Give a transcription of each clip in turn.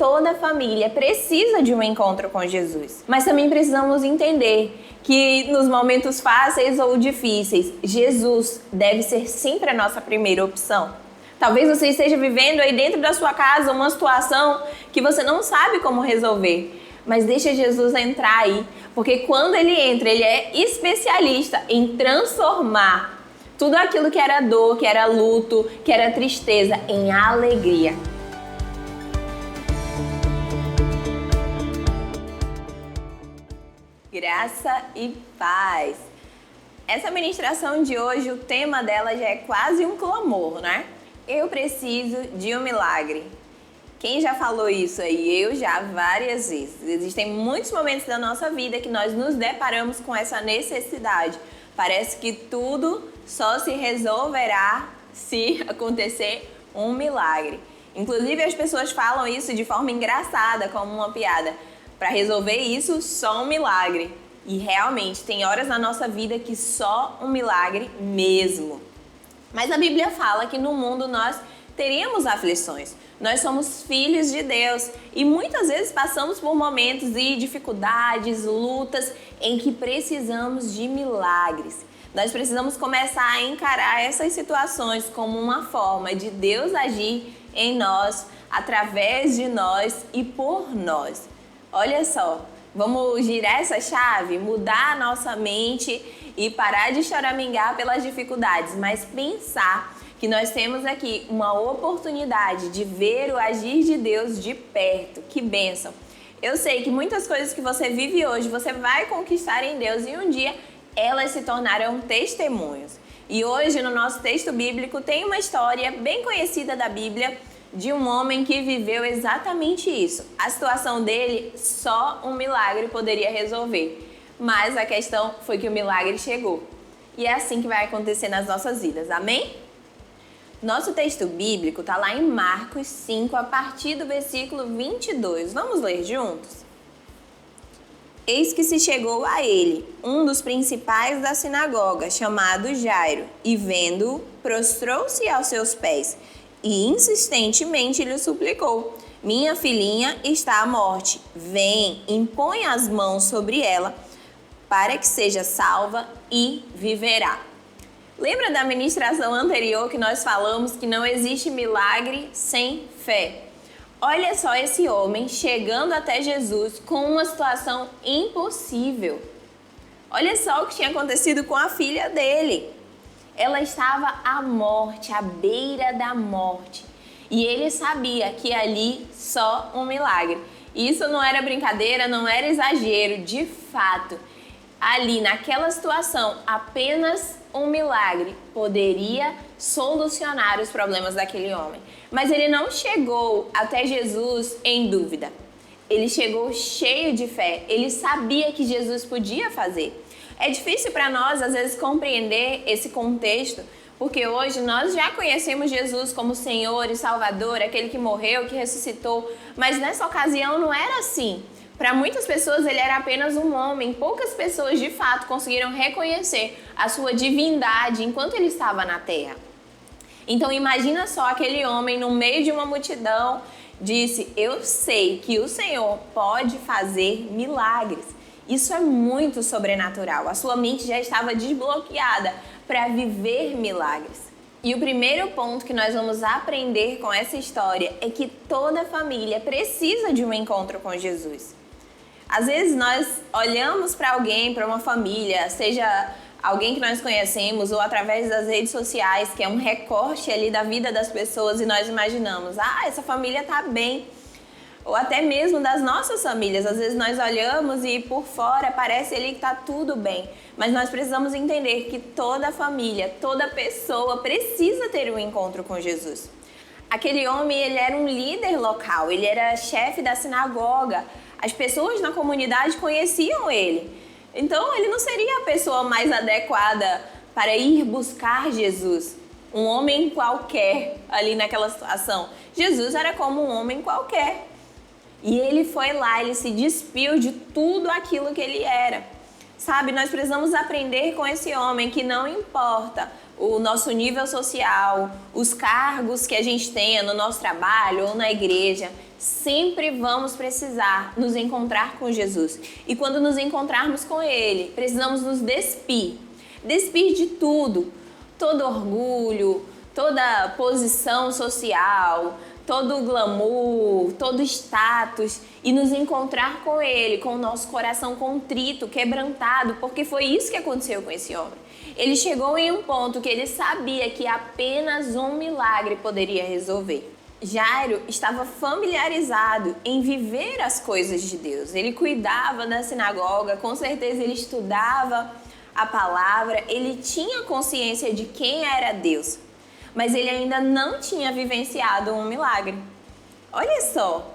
Toda família precisa de um encontro com Jesus. Mas também precisamos entender que nos momentos fáceis ou difíceis, Jesus deve ser sempre a nossa primeira opção. Talvez você esteja vivendo aí dentro da sua casa uma situação que você não sabe como resolver. Mas deixa Jesus entrar aí, porque quando ele entra, ele é especialista em transformar tudo aquilo que era dor, que era luto, que era tristeza, em alegria. Graça e paz. Essa ministração de hoje, o tema dela já é quase um clamor, né? Eu preciso de um milagre. Quem já falou isso aí? Eu já, várias vezes. Existem muitos momentos da nossa vida que nós nos deparamos com essa necessidade. Parece que tudo só se resolverá se acontecer um milagre. Inclusive as pessoas falam isso de forma engraçada, como uma piada. Para resolver isso, só um milagre. E realmente, tem horas na nossa vida que só um milagre mesmo. Mas a Bíblia fala que no mundo nós teríamos aflições. Nós somos filhos de Deus e muitas vezes passamos por momentos de dificuldades, lutas, em que precisamos de milagres. Nós precisamos começar a encarar essas situações como uma forma de Deus agir em nós, através de nós e por nós. Olha só, vamos girar essa chave, mudar a nossa mente e parar de choramingar pelas dificuldades, mas pensar que nós temos aqui uma oportunidade de ver o agir de Deus de perto. Que bênção! Eu sei que muitas coisas que você vive hoje, você vai conquistar em Deus e um dia elas se tornarão testemunhos. E hoje no nosso texto bíblico tem uma história bem conhecida da Bíblia, de um homem que viveu exatamente isso. A situação dele, só um milagre poderia resolver. Mas a questão foi que o milagre chegou. E é assim que vai acontecer nas nossas vidas, amém? Nosso texto bíblico está lá em Marcos 5, a partir do versículo 22. Vamos ler juntos? Eis que se chegou a ele um dos principais da sinagoga, chamado Jairo, e vendo-o, prostrou-se aos seus pés e insistentemente lhe suplicou: minha filhinha está à morte, vem, impõe as mãos sobre ela, para que seja salva e viverá. Lembra da ministração anterior que nós falamos que não existe milagre sem fé? Olha só esse homem chegando até Jesus com uma situação impossível. Olha só o que tinha acontecido com a filha dele. Ela estava à morte, à beira da morte. E ele sabia que ali só um milagre. Isso não era brincadeira, não era exagero, de fato. Ali, naquela situação, apenas um milagre poderia solucionar os problemas daquele homem. Mas ele não chegou até Jesus em dúvida. Ele chegou cheio de fé. Ele sabia que Jesus podia fazer. É difícil para nós, às vezes, compreender esse contexto, porque hoje nós já conhecemos Jesus como Senhor e Salvador, aquele que morreu, que ressuscitou, mas nessa ocasião não era assim. Para muitas pessoas ele era apenas um homem, poucas pessoas de fato conseguiram reconhecer a sua divindade enquanto ele estava na terra. Então imagina só aquele homem no meio de uma multidão, disse: eu sei que o Senhor pode fazer milagres. Isso é muito sobrenatural. A sua mente já estava desbloqueada para viver milagres. E o primeiro ponto que nós vamos aprender com essa história é que toda família precisa de um encontro com Jesus. Às vezes nós olhamos para alguém, para uma família, seja alguém que nós conhecemos ou através das redes sociais, que é um recorte ali da vida das pessoas, e nós imaginamos: essa família está bem. Ou até mesmo das nossas famílias. Às vezes nós olhamos e por fora parece ali que está tudo bem. Mas nós precisamos entender que toda família, toda pessoa precisa ter um encontro com Jesus. Aquele homem, ele era um líder local, ele era chefe da sinagoga. As pessoas na comunidade conheciam ele. Então ele não seria a pessoa mais adequada para ir buscar Jesus. Um homem qualquer ali naquela situação. Jesus era como um homem qualquer. E ele foi lá, ele se despiu de tudo aquilo que ele era. Sabe, nós precisamos aprender com esse homem que não importa o nosso nível social, os cargos que a gente tenha no nosso trabalho ou na igreja, sempre vamos precisar nos encontrar com Jesus. E quando nos encontrarmos com Ele, precisamos nos despir de tudo, todo orgulho, toda posição social, todo glamour, todo status, e nos encontrar com Ele, com o nosso coração contrito, quebrantado, porque foi isso que aconteceu com esse homem. Ele chegou em um ponto que ele sabia que apenas um milagre poderia resolver. Jairo estava familiarizado em viver as coisas de Deus. Ele cuidava da sinagoga, com certeza ele estudava a palavra, ele tinha consciência de quem era Deus, mas ele ainda não tinha vivenciado um milagre. Olha só,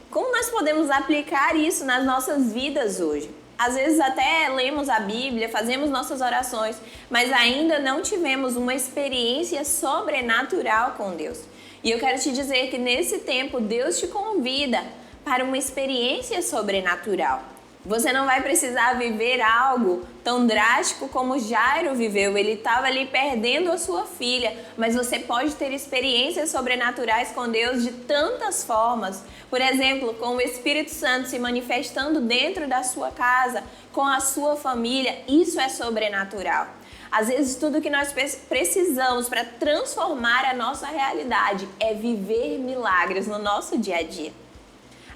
como nós podemos aplicar isso nas nossas vidas hoje? Às vezes até lemos a Bíblia, fazemos nossas orações, mas ainda não tivemos uma experiência sobrenatural com Deus. E eu quero te dizer que nesse tempo Deus te convida para uma experiência sobrenatural. Você não vai precisar viver algo tão drástico como Jairo viveu. Ele estava ali perdendo a sua filha, mas você pode ter experiências sobrenaturais com Deus de tantas formas. Por exemplo, com o Espírito Santo se manifestando dentro da sua casa, com a sua família. Isso é sobrenatural. Às vezes tudo que nós precisamos para transformar a nossa realidade é viver milagres no nosso dia a dia.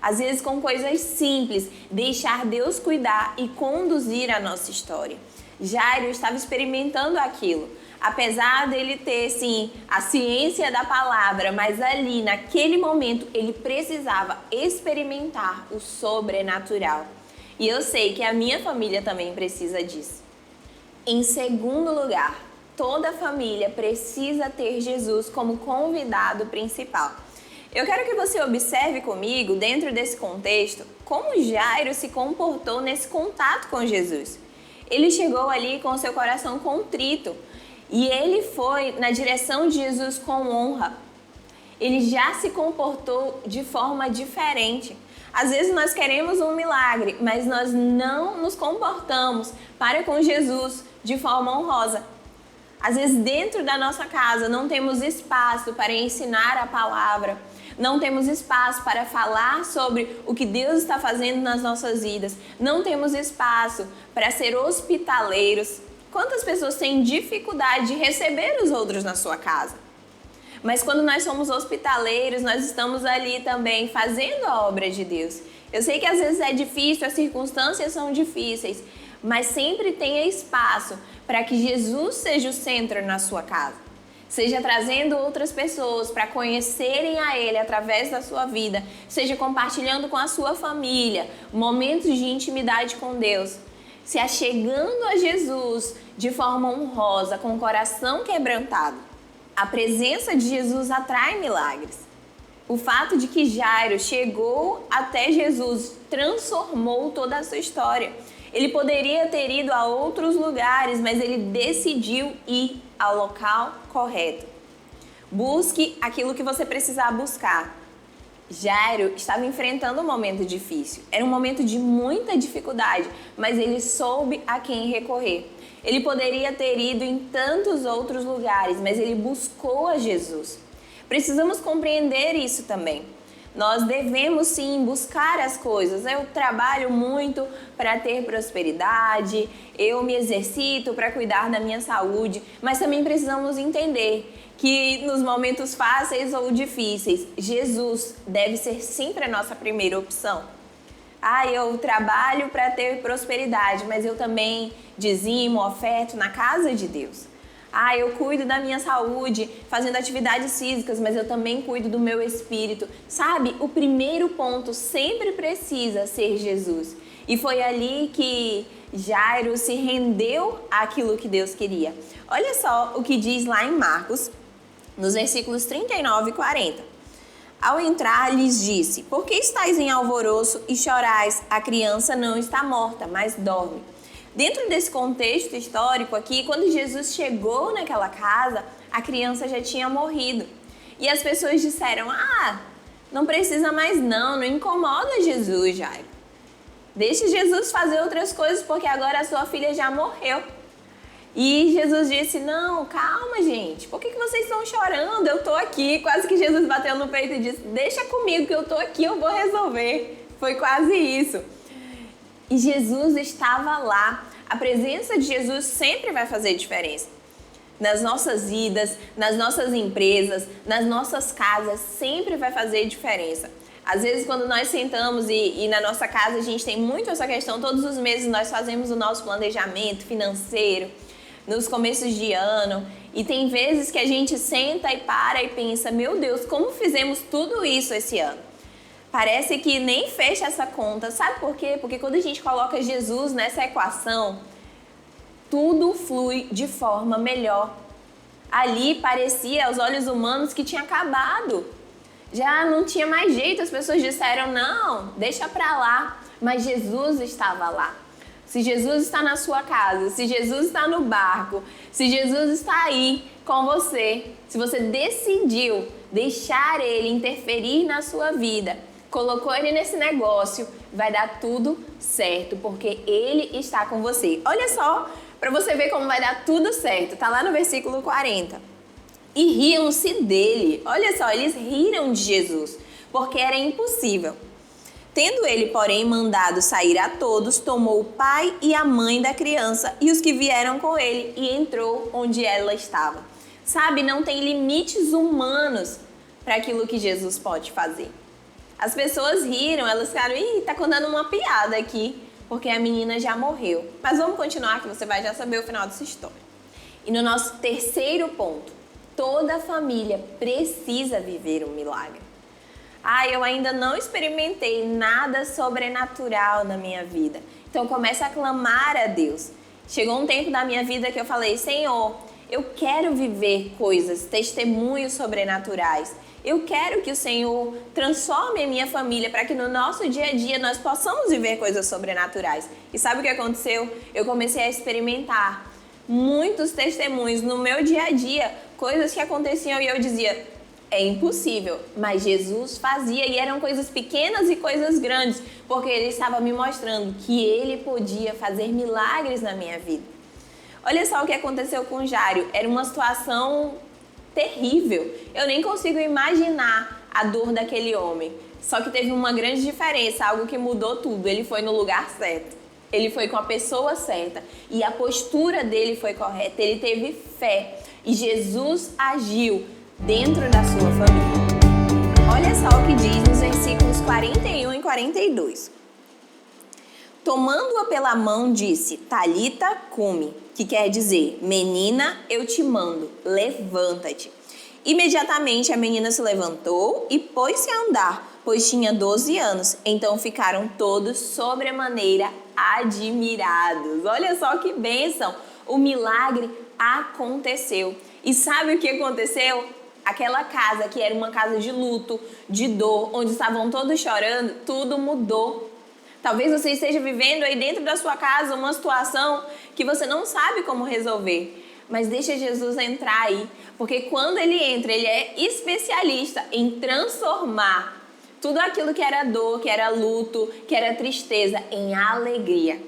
Às vezes com coisas simples, deixar Deus cuidar e conduzir a nossa história. Jairo estava experimentando aquilo. Apesar dele ter, sim, a ciência da palavra, mas ali, naquele momento, ele precisava experimentar o sobrenatural. E eu sei que a minha família também precisa disso. Em segundo lugar, toda família precisa ter Jesus como convidado principal. Eu quero que você observe comigo, dentro desse contexto, como Jairo se comportou nesse contato com Jesus. Ele chegou ali com seu coração contrito e ele foi na direção de Jesus com honra. Ele já se comportou de forma diferente. Às vezes nós queremos um milagre, mas nós não nos comportamos para com Jesus de forma honrosa. Às vezes dentro da nossa casa não temos espaço para ensinar a palavra, não temos espaço para falar sobre o que Deus está fazendo nas nossas vidas, não temos espaço para ser hospitaleiros. Quantas pessoas têm dificuldade de receber os outros na sua casa? Mas quando nós somos hospitaleiros, nós estamos ali também fazendo a obra de Deus. Eu sei que às vezes é difícil, as circunstâncias são difíceis, mas sempre tenha espaço para que Jesus seja o centro na sua casa. Seja trazendo outras pessoas para conhecerem a Ele através da sua vida, seja compartilhando com a sua família momentos de intimidade com Deus, se achegando a Jesus de forma honrosa, com o coração quebrantado. A presença de Jesus atrai milagres. O fato de que Jairo chegou até Jesus transformou toda a sua história. Ele poderia ter ido a outros lugares, mas ele decidiu ir ao local correto. Busque aquilo que você precisar buscar. Jairo estava enfrentando um momento difícil. Era um momento de muita dificuldade, mas ele soube a quem recorrer. Ele poderia ter ido em tantos outros lugares, mas ele buscou a Jesus. Precisamos compreender isso também. Nós devemos sim buscar as coisas. Eu trabalho muito para ter prosperidade, eu me exercito para cuidar da minha saúde, mas também precisamos entender que nos momentos fáceis ou difíceis, Jesus deve ser sempre a nossa primeira opção. Eu trabalho para ter prosperidade, mas eu também dizimo, oferto na casa de Deus. Eu cuido da minha saúde fazendo atividades físicas, mas eu também cuido do meu espírito. Sabe, o primeiro ponto sempre precisa ser Jesus. E foi ali que Jairo se rendeu àquilo que Deus queria. Olha só o que diz lá em Marcos, nos versículos 39 e 40. Ao entrar, lhes disse: por que estáis em alvoroço e chorais? A criança não está morta, mas dorme. Dentro desse contexto histórico aqui, quando Jesus chegou naquela casa, a criança já tinha morrido. E as pessoas disseram: não precisa mais não incomoda Jesus, Jairo. Deixe Jesus fazer outras coisas, porque agora a sua filha já morreu. E Jesus disse, não, calma, gente, por que vocês estão chorando? Eu tô aqui. Quase que Jesus bateu no peito e disse, deixa comigo que eu tô aqui, eu vou resolver. Foi quase isso. E Jesus estava lá. A presença de Jesus sempre vai fazer diferença. Nas nossas vidas, nas nossas empresas, nas nossas casas, sempre vai fazer diferença. Às vezes, quando nós sentamos e na nossa casa a gente tem muito essa questão, todos os meses nós fazemos o nosso planejamento financeiro, nos começos de ano, e tem vezes que a gente senta e para e pensa, meu Deus, como fizemos tudo isso esse ano? Parece que nem fecha essa conta. Sabe por quê? Porque quando a gente coloca Jesus nessa equação, tudo flui de forma melhor. Ali parecia aos olhos humanos que tinha acabado. Já não tinha mais jeito, as pessoas disseram, não, deixa pra lá. Mas Jesus estava lá. Se Jesus está na sua casa, se Jesus está no barco, se Jesus está aí com você, se você decidiu deixar Ele interferir na sua vida, colocou Ele nesse negócio, vai dar tudo certo, porque Ele está com você. Olha só, para você ver como vai dar tudo certo, tá lá no versículo 40. E riam-se dele. Olha só, eles riram de Jesus, porque era impossível. Tendo ele, porém, mandado sair a todos, tomou o pai e a mãe da criança e os que vieram com ele e entrou onde ela estava. Sabe, não tem limites humanos para aquilo que Jesus pode fazer. As pessoas riram, elas ficaram, tá contando uma piada aqui, porque a menina já morreu. Mas vamos continuar que você vai já saber o final dessa história. E no nosso terceiro ponto, toda família precisa viver um milagre. Eu ainda não experimentei nada sobrenatural na minha vida. Então começa a clamar a Deus. Chegou um tempo da minha vida que eu falei, Senhor, eu quero viver coisas, testemunhos sobrenaturais. Eu quero que o Senhor transforme a minha família para que no nosso dia a dia nós possamos viver coisas sobrenaturais. E sabe o que aconteceu? Eu comecei a experimentar muitos testemunhos no meu dia a dia, coisas que aconteciam e eu dizia, é impossível, mas Jesus fazia e eram coisas pequenas e coisas grandes, porque Ele estava me mostrando que Ele podia fazer milagres na minha vida. Olha só o que aconteceu com Jário, era uma situação terrível, eu nem consigo imaginar a dor daquele homem, só que teve uma grande diferença, algo que mudou tudo, ele foi no lugar certo, ele foi com a pessoa certa e a postura dele foi correta, ele teve fé e Jesus agiu dentro da sua família. Olha só o que diz nos versículos 41 e 42. Tomando-a pela mão, disse, Talita cumi, que quer dizer, menina, eu te mando, levanta-te. Imediatamente a menina se levantou e pôs-se a andar, pois tinha 12 anos. Então ficaram todos sobremaneira admirados. Olha só que bênção! O milagre aconteceu. E sabe o que aconteceu? Aquela casa que era uma casa de luto, de dor, onde estavam todos chorando, tudo mudou. Talvez você esteja vivendo aí dentro da sua casa uma situação que você não sabe como resolver. Mas deixa Jesus entrar aí, porque quando Ele entra, Ele é especialista em transformar tudo aquilo que era dor, que era luto, que era tristeza, em alegria.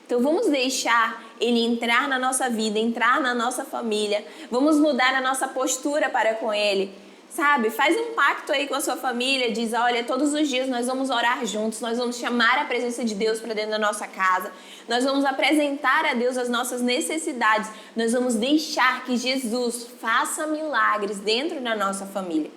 Então vamos deixar Ele entrar na nossa vida, entrar na nossa família. Vamos mudar a nossa postura para com Ele. Sabe, faz um pacto aí com a sua família, diz, olha, todos os dias nós vamos orar juntos, nós vamos chamar a presença de Deus para dentro da nossa casa, nós vamos apresentar a Deus as nossas necessidades, nós vamos deixar que Jesus faça milagres dentro da nossa família.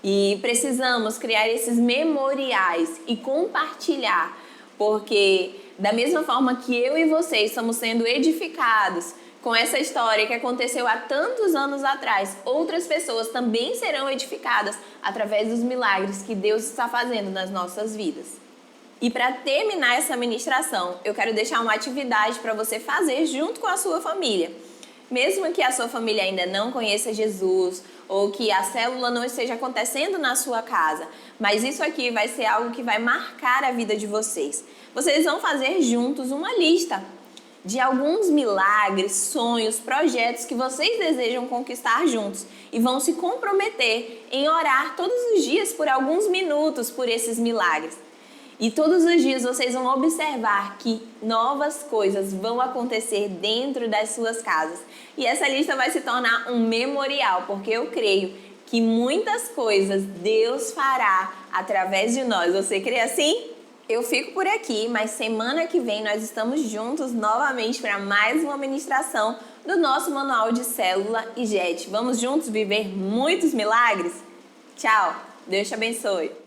E precisamos criar esses memoriais e compartilhar, porque da mesma forma que eu e você estamos sendo edificados com essa história que aconteceu há tantos anos atrás, outras pessoas também serão edificadas através dos milagres que Deus está fazendo nas nossas vidas. E para terminar essa ministração, eu quero deixar uma atividade para você fazer junto com a sua família. Mesmo que a sua família ainda não conheça Jesus ou que a célula não esteja acontecendo na sua casa, mas isso aqui vai ser algo que vai marcar a vida de vocês. Vocês vão fazer juntos uma lista de alguns milagres, sonhos, projetos que vocês desejam conquistar juntos e vão se comprometer em orar todos os dias por alguns minutos por esses milagres. E todos os dias vocês vão observar que novas coisas vão acontecer dentro das suas casas. E essa lista vai se tornar um memorial, porque eu creio que muitas coisas Deus fará através de nós. Você crê assim? Eu fico por aqui, mas semana que vem nós estamos juntos novamente para mais uma ministração do nosso Manual de Célula e JET. Vamos juntos viver muitos milagres? Tchau! Deus te abençoe!